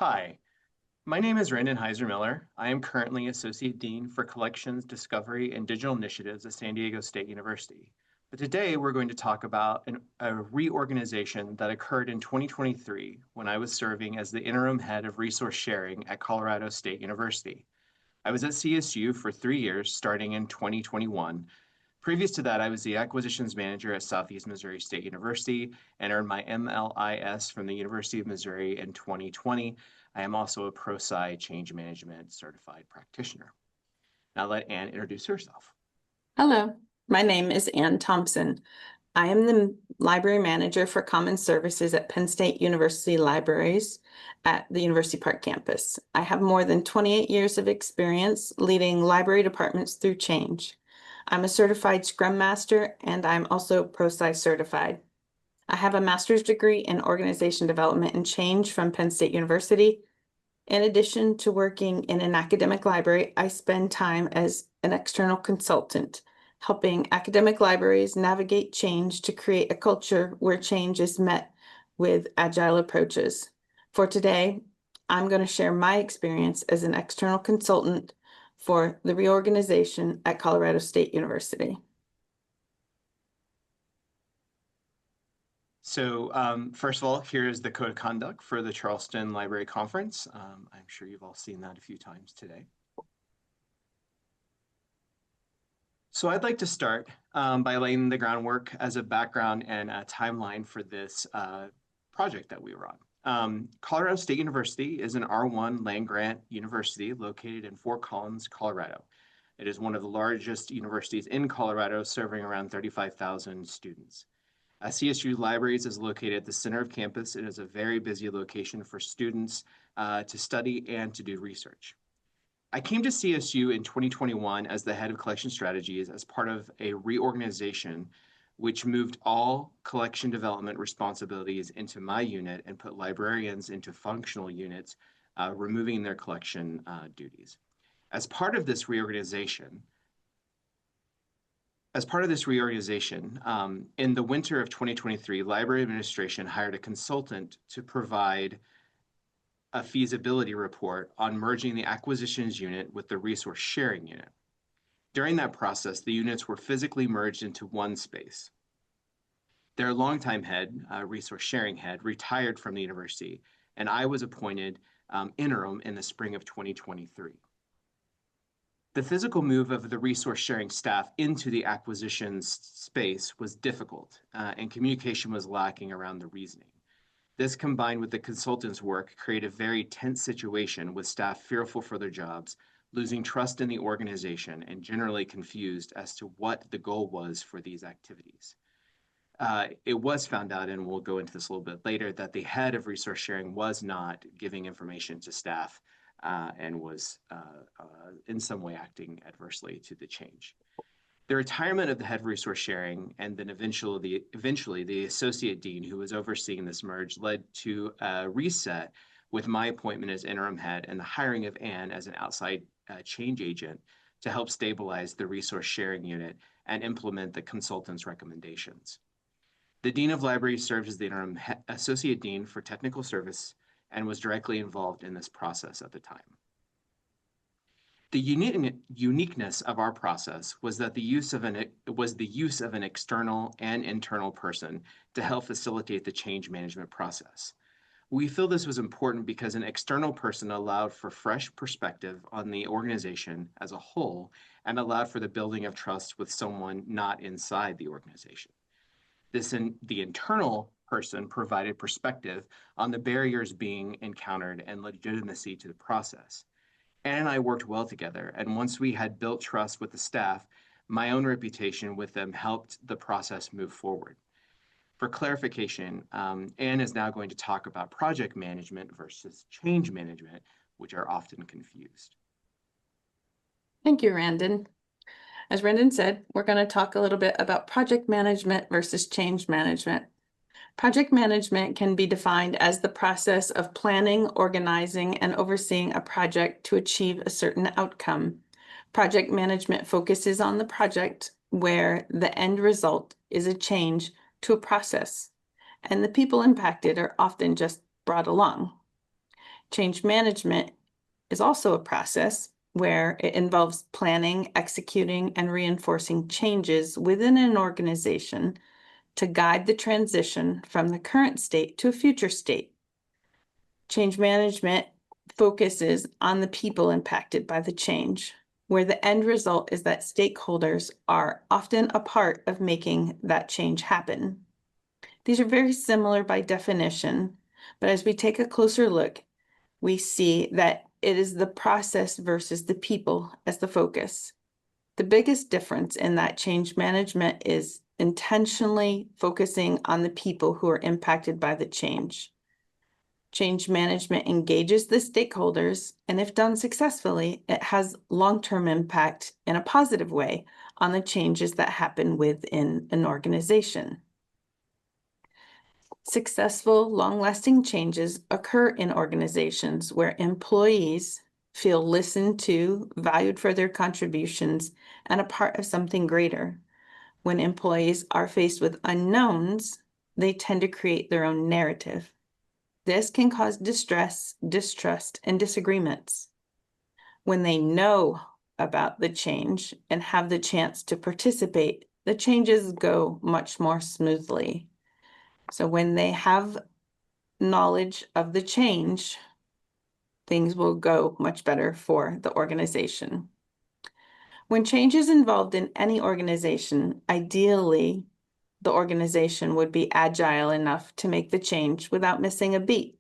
Hi, my name is Randon Heiser-Miller. I am currently Associate Dean for Collections, Discovery, and Digital Initiatives at San Diego State University. But today we're going to talk about a reorganization that occurred in 2023 when I was serving as the interim head of resource sharing at Colorado State University. I was at CSU for 3 years, starting in 2021. Previous to that, I was the acquisitions manager at Southeast Missouri State University and earned my MLIS from the University of Missouri in 2020. I am also a ProSci change management certified practitioner. Now let Anne introduce herself. Hello, my name is Ann Thompson. I am the library manager for Common Services at Penn State University Libraries at the University Park campus. I have more than 28 years of experience leading library departments through change. I'm a certified Scrum Master and I'm also ProSci certified. I have a master's degree in organization development and change from Penn State University. In addition to working in an academic library, I spend time as an external consultant, helping academic libraries navigate change to create a culture where change is met with agile approaches. For today, I'm going to share my experience as an external consultant for the reorganization at Colorado State University. So first of all, here's the code of conduct for the Charleston Library Conference. I'm sure you've all seen that a few times today. So I'd like to start by laying the groundwork as a background and a timeline for this project that we were on. Colorado State University is an R1 land-grant university located in Fort Collins, Colorado. It is one of the largest universities in Colorado, serving around 35,000 students. CSU Libraries is located at the center of campus. It is a very busy location for students to study and to do research. I came to CSU in 2021 as the head of collection strategies as part of a reorganization which moved all collection development responsibilities into my unit and put librarians into functional units, removing their collection duties. As part of this reorganization, in the winter of 2023, Library Administration hired a consultant to provide a feasibility report on merging the acquisitions unit with the resource sharing unit. During that process, the units were physically merged into one space. Their longtime head, resource sharing head, retired from the university, and I was appointed interim in the spring of 2023. The physical move of the resource sharing staff into the acquisitions space was difficult, and communication was lacking around the reasoning. This, combined with the consultant's work, created a very tense situation with staff fearful for their jobs, losing trust in the organization, and generally confused as to what the goal was for these activities. It was found out, and we'll go into this a little bit later, that the head of resource sharing was not giving information to staff and was in some way acting adversely to the change. The retirement of the head of resource sharing and then eventually the associate dean who was overseeing this merge led to a reset with my appointment as interim head and the hiring of Anne as an outside change agent to help stabilize the resource sharing unit and implement the consultant's recommendations. The dean of libraries served as the interim associate dean for technical service and was directly involved in this process at the time. The uniqueness of our process was that the use of an external and internal person to help facilitate the change management process. We feel this was important because an external person allowed for fresh perspective on the organization as a whole and allowed for the building of trust with someone not inside the organization. The internal person provided perspective on the barriers being encountered and legitimacy to the process. Anne and I worked well together, and once we had built trust with the staff, my own reputation with them helped the process move forward. For clarification, Anne is now going to talk about project management versus change management, which are often confused. Thank you, Randon. As Randon said, we're going to talk a little bit about project management versus change management. Project management can be defined as the process of planning, organizing, and overseeing a project to achieve a certain outcome. Project management focuses on the project where the end result is a change to a process, and the people impacted are often just brought along. Change management is also a process where it involves planning, executing, and reinforcing changes within an organization to guide the transition from the current state to a future state. Change management focuses on the people impacted by the change, where the end result is that stakeholders are often a part of making that change happen. These are very similar by definition, but as we take a closer look, we see that it is the process versus the people as the focus. The biggest difference in that change management is intentionally focusing on the people who are impacted by the change. Change management engages the stakeholders, and if done successfully, it has long-term impact in a positive way on the changes that happen within an organization. Successful, long-lasting changes occur in organizations where employees feel listened to, valued for their contributions, and a part of something greater. When employees are faced with unknowns, they tend to create their own narrative. This can cause distress, distrust, and disagreements. When they know about the change and have the chance to participate, the changes go much more smoothly. So when they have knowledge of the change, things will go much better for the organization. When change is involved in any organization, ideally, the organization would be agile enough to make the change without missing a beat.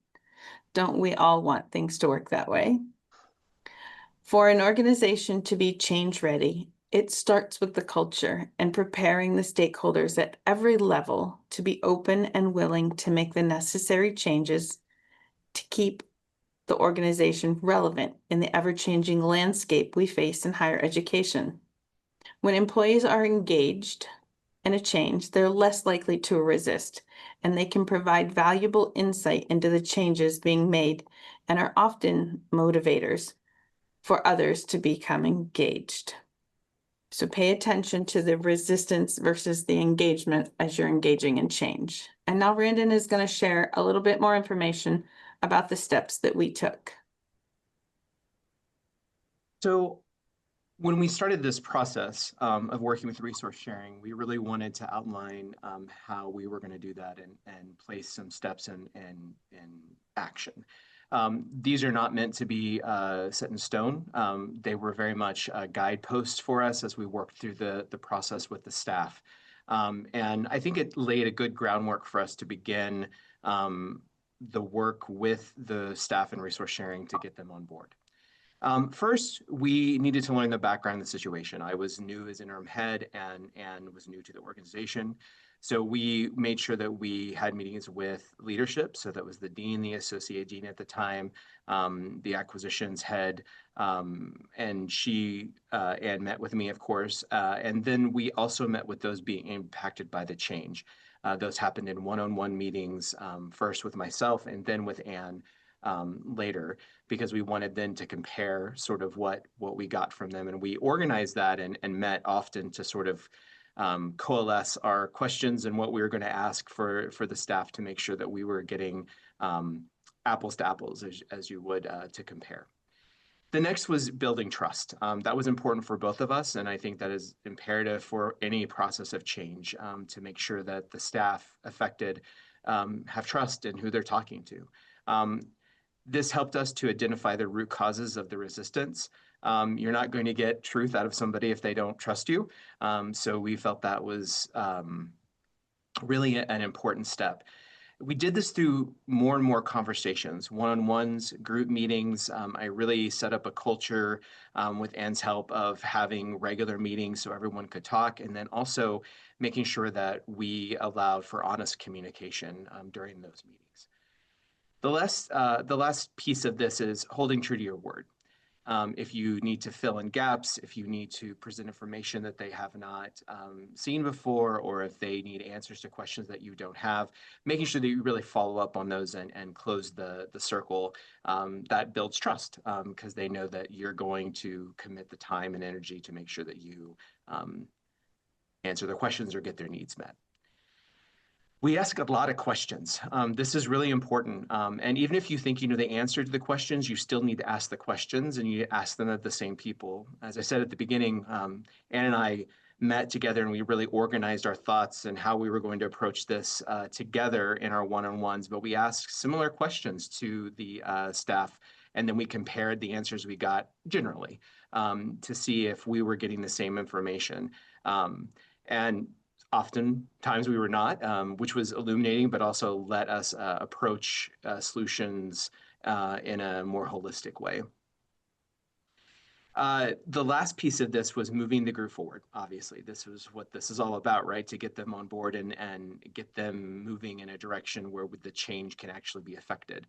Don't we all want things to work that way? For an organization to be change ready, it starts with the culture and preparing the stakeholders at every level to be open and willing to make the necessary changes to keep the organization relevant in the ever-changing landscape we face in higher education. When employees are engaged in a change, they're less likely to resist, and they can provide valuable insight into the changes being made and are often motivators for others to become engaged. So pay attention to the resistance versus the engagement as you're engaging in change. And now Brandon is going to share a little bit more information about the steps that we took. So when we started this process of working with resource sharing, we really wanted to outline how we were going to do that and place some steps in action. These are not meant to be set in stone. They were very much guideposts for us as we worked through the process with the staff. And I think it laid a good groundwork for us to begin the work with the staff and resource sharing to get them on board. First, we needed to learn the background of the situation. I was new as interim head and was new to the organization. So we made sure that we had meetings with leadership. So that was the dean, the associate dean at the time, the acquisitions head, and met with me, of course. And then we also met with those being impacted by the change. Those happened in one-on-one meetings, first with myself and then with Anne later, because we wanted then to compare sort of what we got from them. And we organized that and met often to sort of coalesce our questions and what we were going to ask for the staff to make sure that we were getting apples to apples, as you would, to compare. The next was building trust. That was important for both of us, and I think that is imperative for any process of change, to make sure that the staff affected have trust in who they're talking to. This helped us to identify the root causes of the resistance. You're not going to get truth out of somebody if they don't trust you. So we felt that was really an important step. We did this through more and more conversations, one-on-ones, group meetings. I really set up a culture with Anne's help of having regular meetings so everyone could talk, and then also making sure that we allowed for honest communication during those meetings. The last piece of this is holding true to your word. If you need to fill in gaps, if you need to present information that they have not seen before, or if they need answers to questions that you don't have, making sure that you really follow up on those and close the circle, that builds trust, because they know that you're going to commit the time and energy to make sure that you answer their questions or get their needs met. We ask a lot of questions. This is really important. And even if you think you know the answer to the questions, you still need to ask the questions, and you ask them of the same people. As I said at the beginning, Ann and I met together and we really organized our thoughts and how we were going to approach this together in our one-on-ones. But we asked similar questions to the staff, and then we compared the answers we got generally to see if we were getting the same information. And oftentimes we were not, which was illuminating, but also let us approach solutions in a more holistic way. The last piece of this was moving the group forward. Obviously, this was what this is all about, right? To get them on board and get them moving in a direction where the change can actually be affected.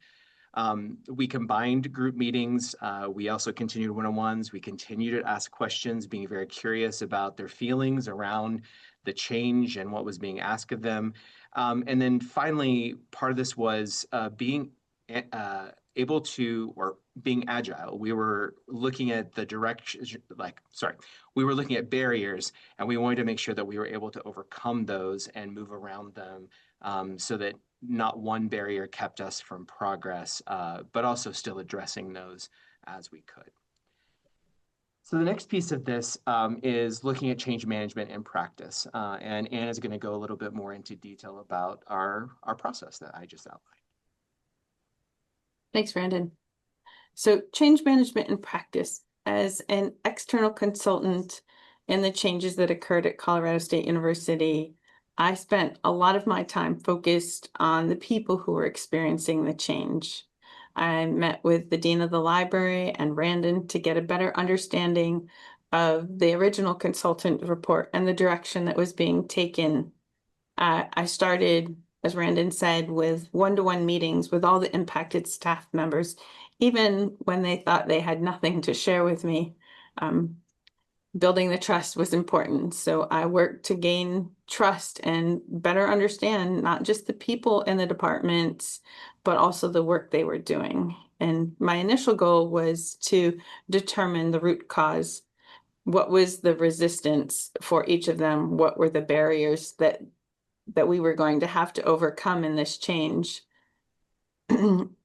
We combined group meetings. We also continued one-on-ones. We continued to ask questions, being very curious about their feelings around the change and what was being asked of them. And then finally, part of this was being able to, or being agile. We were looking at the direction, we were looking at barriers, and we wanted to make sure that we were able to overcome those and move around them so that not one barrier kept us from progress, but also still addressing those as we could. So the next piece of this is looking at change management in practice. And Anna is going to go a little bit more into detail about our process that I just outlined. Thanks, Brandon. So change management in practice. As an external consultant in the changes that occurred at Colorado State University, I spent a lot of my time focused on the people who were experiencing the change. I met with the dean of the library and Randon to get a better understanding of the original consultant report and the direction that was being taken. I started, as Randon said, with one-to-one meetings with all the impacted staff members, even when they thought they had nothing to share with me. Building the trust was important. So I worked to gain trust and better understand not just the people in the departments, but also the work they were doing. And my initial goal was to determine the root cause. What was the resistance for each of them? What were the barriers that we were going to have to overcome in this change?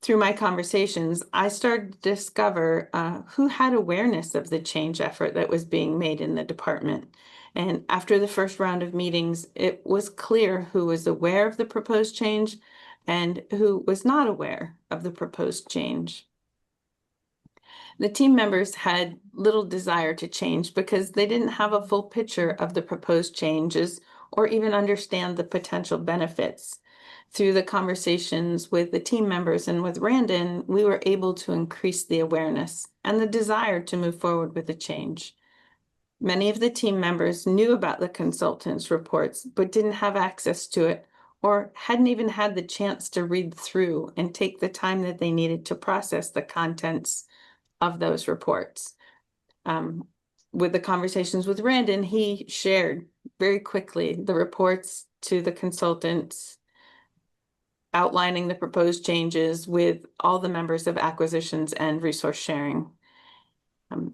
Through my conversations, I started to discover who had awareness of the change effort that was being made in the department. And after the first round of meetings, it was clear who was aware of the proposed change and who was not aware of the proposed change. The team members had little desire to change because they didn't have a full picture of the proposed changes or even understand the potential benefits. Through the conversations with the team members and with Randon, we were able to increase the awareness and the desire to move forward with the change. Many of the team members knew about the consultants' reports, but didn't have access to it or hadn't even had the chance to read through and take the time that they needed to process the contents of those reports. With the conversations with Randon, he shared very quickly the reports to the consultants, outlining the proposed changes with all the members of acquisitions and resource sharing.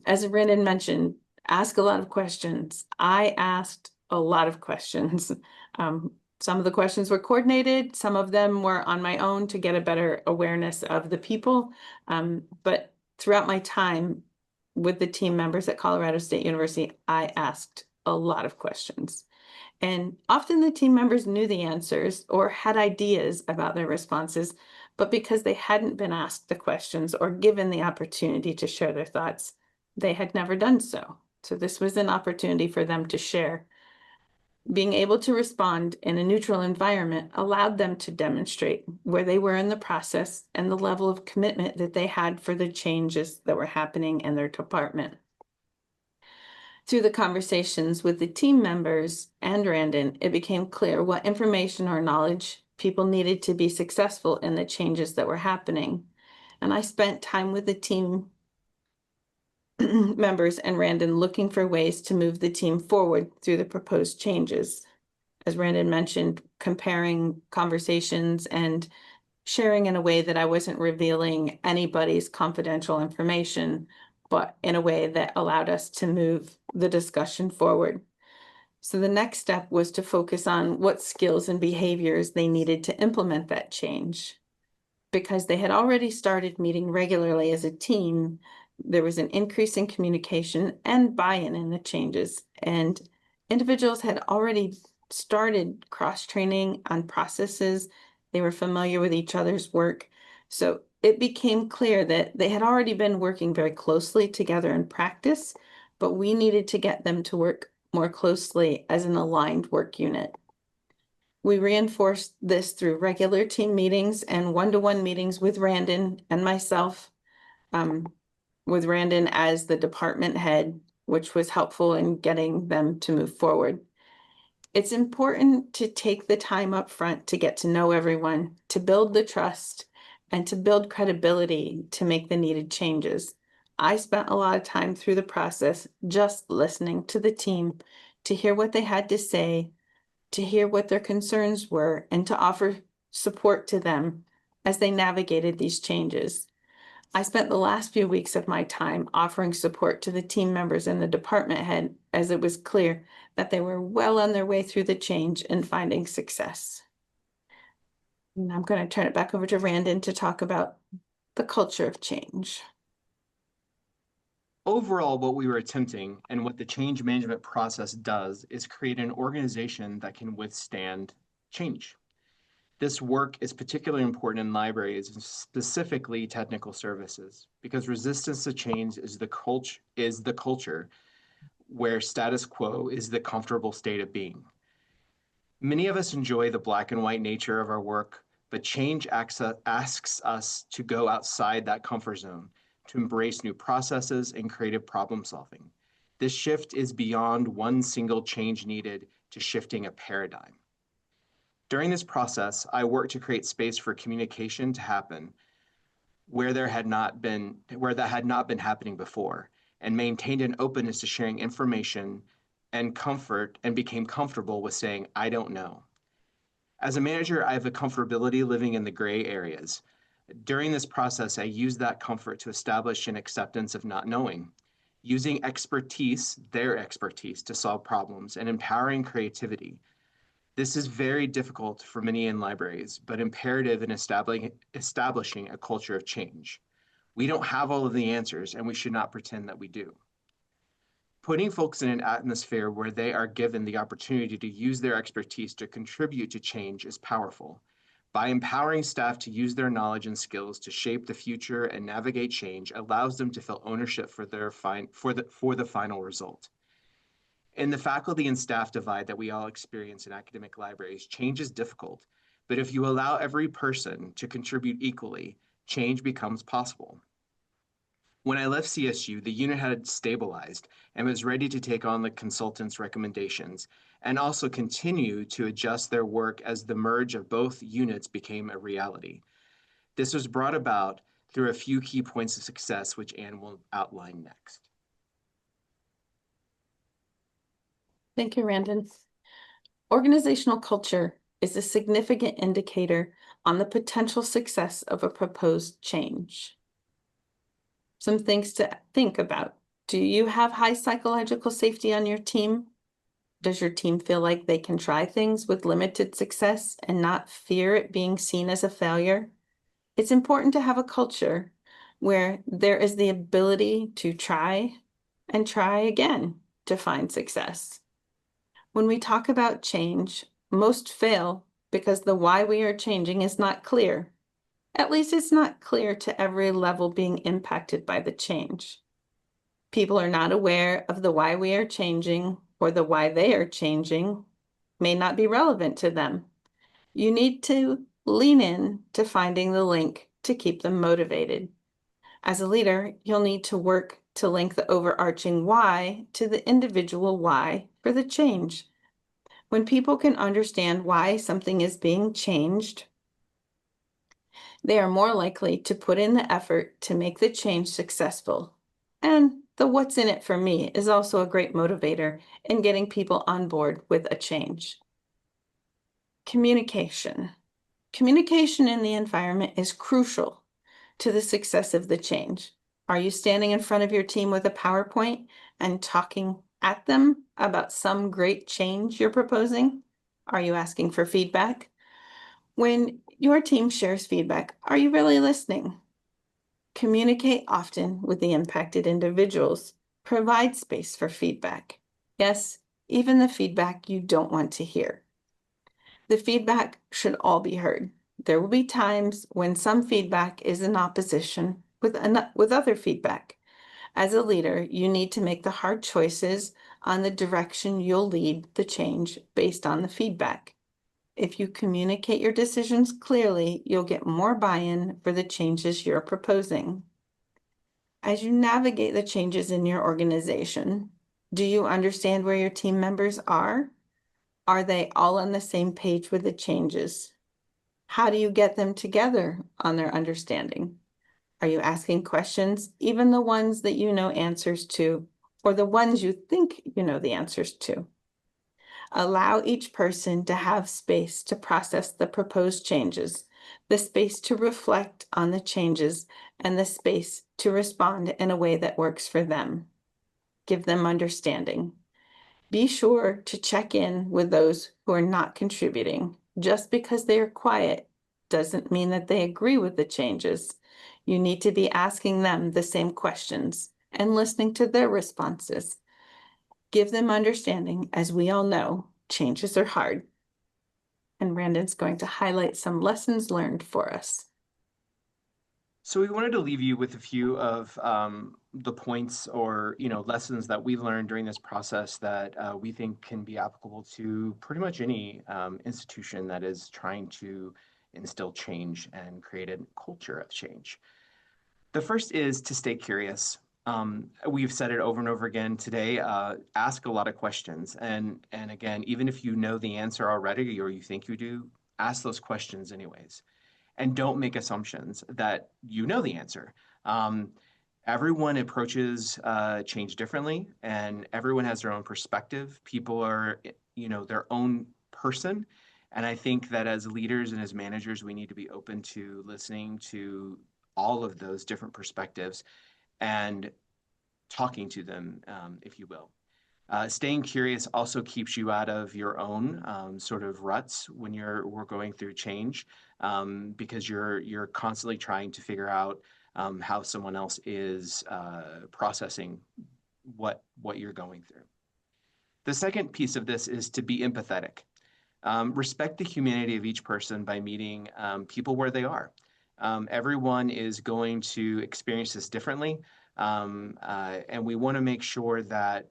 As Randon mentioned, ask a lot of questions. I asked a lot of questions. Some of the questions were coordinated, some of them were on my own to get a better awareness of the people. But throughout my time with the team members at Colorado State University, I asked a lot of questions. And often the team members knew the answers or had ideas about their responses, but because they hadn't been asked the questions or given the opportunity to share their thoughts, they had never done so. So this was an opportunity for them to share. Being able to respond in a neutral environment allowed them to demonstrate where they were in the process and the level of commitment that they had for the changes that were happening in their department. Through the conversations with the team members and Randon, it became clear what information or knowledge people needed to be successful in the changes that were happening. And I spent time with the team members and Randon looking for ways to move the team forward through the proposed changes. As Randon mentioned, comparing conversations and sharing in a way that I wasn't revealing anybody's confidential information, but in a way that allowed us to move the discussion forward. So the next step was to focus on what skills and behaviors they needed to implement that change. Because they had already started meeting regularly as a team, there was an increase in communication and buy-in in the changes. And individuals had already started cross-training on processes. They were familiar with each other's work. So it became clear that they had already been working very closely together in practice, but we needed to get them to work more closely as an aligned work unit. We reinforced this through regular team meetings and one-to-one meetings with Randon and myself, with Randon as the department head, which was helpful in getting them to move forward. It's important to take the time up front to get to know everyone, to build the trust, and to build credibility to make the needed changes. I spent a lot of time through the process just listening to the team to hear what they had to say, to hear what their concerns were, and to offer support to them as they navigated these changes. I spent the last few weeks of my time offering support to the team members and the department head, as it was clear that they were well on their way through the change and finding success. And I'm going to turn it back over to Randon to talk about the culture of change. Overall, what we were attempting and what the change management process does is create an organization that can withstand change. This work is particularly important in libraries, and specifically technical services, because resistance to change is the culture where status quo is the comfortable state of being. Many of us enjoy the black and white nature of our work, but change asks us to go outside that comfort zone, to embrace new processes and creative problem solving. This shift is beyond one single change needed to shifting a paradigm. During this process, I worked to create space for communication to happen where that had not been happening before, and maintained an openness to sharing information and comfort, and became comfortable with saying, I don't know. As a manager, I have a comfortability living in the gray areas. During this process, I used that comfort to establish an acceptance of not knowing, using their expertise to solve problems, and empowering creativity. This is very difficult for many in libraries, but imperative in establishing a culture of change. We don't have all of the answers, and we should not pretend that we do. Putting folks in an atmosphere where they are given the opportunity to use their expertise to contribute to change is powerful. By empowering staff to use their knowledge and skills to shape the future and navigate change allows them to feel ownership for the final result. In the faculty and staff divide that we all experience in academic libraries, change is difficult, but if you allow every person to contribute equally, change becomes possible. When I left CSU, the unit had stabilized and was ready to take on the consultant's recommendations and also continue to adjust their work as the merge of both units became a reality. This was brought about through a few key points of success, which Anne will outline next. Thank you, Randon. Organizational culture is a significant indicator on the potential success of a proposed change. Some things to think about. Do you have high psychological safety on your team? Does your team feel like they can try things with limited success and not fear it being seen as a failure? It's important to have a culture where there is the ability to try and try again to find success. When we talk about change, most fail because the why we are changing is not clear. At least it's not clear to every level being impacted by the change. People are not aware of the why we are changing, or the why they are changing may not be relevant to them. You need to lean in to finding the link to keep them motivated. As a leader, you'll need to work to link the overarching why to the individual why for the change. When people can understand why something is being changed, they are more likely to put in the effort to make the change successful. And the what's in it for me is also a great motivator in getting people on board with a change. Communication. Communication in the environment is crucial to the success of the change. Are you standing in front of your team with a PowerPoint and talking at them about some great change you're proposing? Are you asking for feedback? When your team shares feedback, are you really listening? Communicate often with the impacted individuals. Provide space for feedback. Yes, even the feedback you don't want to hear. The feedback should all be heard. There will be times when some feedback is in opposition with other feedback. As a leader, you need to make the hard choices on the direction you'll lead the change based on the feedback. If you communicate your decisions clearly, you'll get more buy-in for the changes you're proposing. As you navigate the changes in your organization, do you understand where your team members are? Are they all on the same page with the changes? How do you get them together on their understanding? Are you asking questions, even the ones that you know answers to, or the ones you think you know the answers to? Allow each person to have space to process the proposed changes, the space to reflect on the changes, and the space to respond in a way that works for them. Give them understanding. Be sure to check in with those who are not contributing. Just because they are quiet doesn't mean that they agree with the changes. You need to be asking them the same questions and listening to their responses. Give them understanding. As we all know, changes are hard. And Brandon's going to highlight some lessons learned for us. So we wanted to leave you with a few of the points or lessons that we've learned during this process that we think can be applicable to pretty much any institution that is trying to instill change and create a culture of change. The first is to stay curious. We've said it over and over again today. Ask a lot of questions, and again, even if you know the answer already or you think you do, ask those questions anyways, and don't make assumptions that you know the answer. Um, Everyone approaches change differently, and everyone has their own perspective. People are, their own person. And I think that as leaders and as managers, we need to be open to listening to all of those different perspectives and talking to them, if you will. Staying curious also keeps you out of your own sort of ruts when we're going through change, because you're constantly trying to figure out how someone else is processing what you're going through. The second piece of this is to be empathetic. Respect the humanity of each person by meeting people where they are. Everyone is going to experience this differently. And we want to make sure that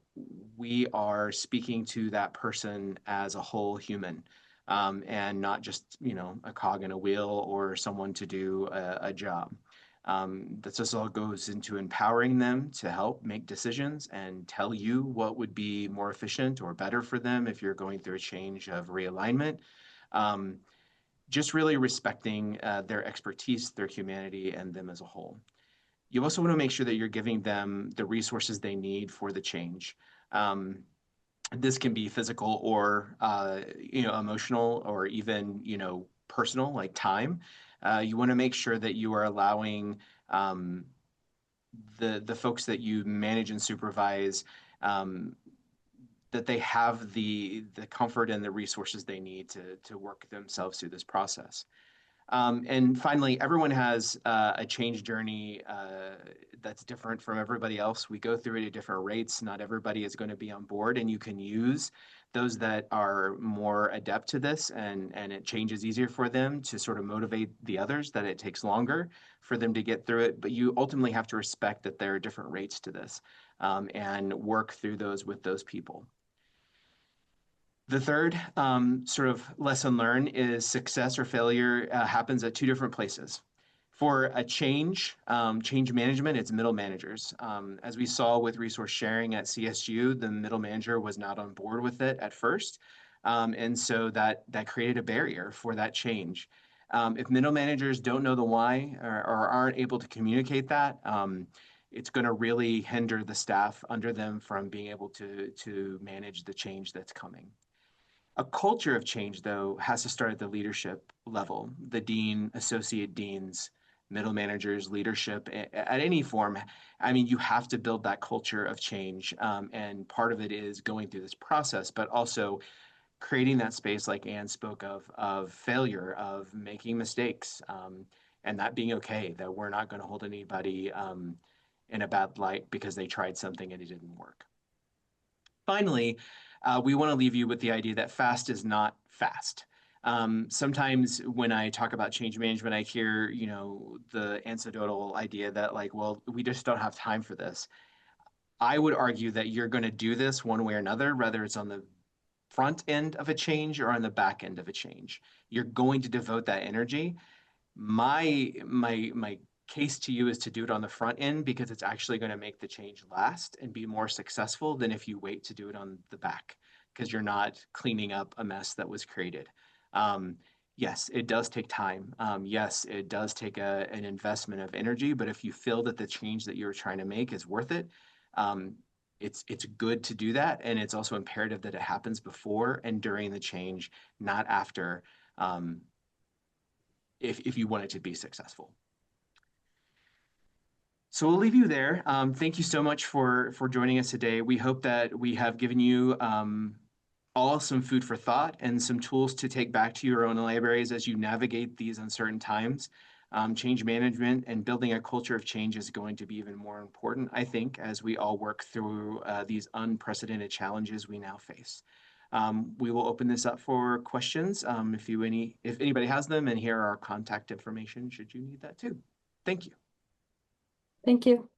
we are speaking to that person as a whole human, and not just, a cog in a wheel or someone to do a job. This all goes into empowering them to help make decisions and tell you what would be more efficient or better for them if you're going through a change of realignment. Um, just really respecting their expertise, their humanity, and them as a whole. You also want to make sure that you're giving them the resources they need for the change. Um, this can be physical or emotional or even personal, like time. You want to make sure that you are allowing um, the folks that you manage and supervise, um, that they have the comfort and the resources they need to work themselves through this process. And finally, everyone has a change journey that's different from everybody else. We go through it at different rates. Not everybody is going to be on board, and you can use those that are more adept to this, and it changes easier for them to sort of motivate the others that it takes longer for them to get through it. But you ultimately have to respect that there are different rates to this, and work through those with those people. The third sort of lesson learned is success or failure happens at two different places. For a change management, it's middle managers. As we saw with resource sharing at CSU, the middle manager was not on board with it at first. And so that created a barrier for that change. If middle managers don't know the why or aren't able to communicate that, it's going to really hinder the staff under them from being able to manage the change that's coming. A culture of change, though, has to start at the leadership level, the dean, associate deans, middle managers, leadership at any form. I mean, you have to build that culture of change. And part of it is going through this process, but also creating that space like Anne spoke of failure, of making mistakes, and that being okay, that we're not going to hold anybody in a bad light because they tried something and it didn't work. Finally, we want to leave you with the idea that fast is not fast. Sometimes when I talk about change management, I hear, the anecdotal idea that like, well, we just don't have time for this. I would argue that you're going to do this one way or another, whether it's on the front end of a change or on the back end of a change. You're going to devote that energy. My case to you is to do it on the front end because it's actually going to make the change last and be more successful than if you wait to do it on the back because you're not cleaning up a mess that was created. Yes, it does take time. Yes, it does take an investment of energy, but if you feel that the change that you're trying to make is worth it, um, it's good to do that, and it's also imperative that it happens before and during the change, not after, if you want it to be successful. So we'll leave you there. Thank you so much for joining us today. We hope that we have given you all some food for thought and some tools to take back to your own libraries as you navigate these uncertain times. Change management and building a culture of change is going to be even more important, I think, as we all work through these unprecedented challenges we now face. We will open this up for questions if anybody has them, and here are our contact information should you need that too. Thank you. Thank you.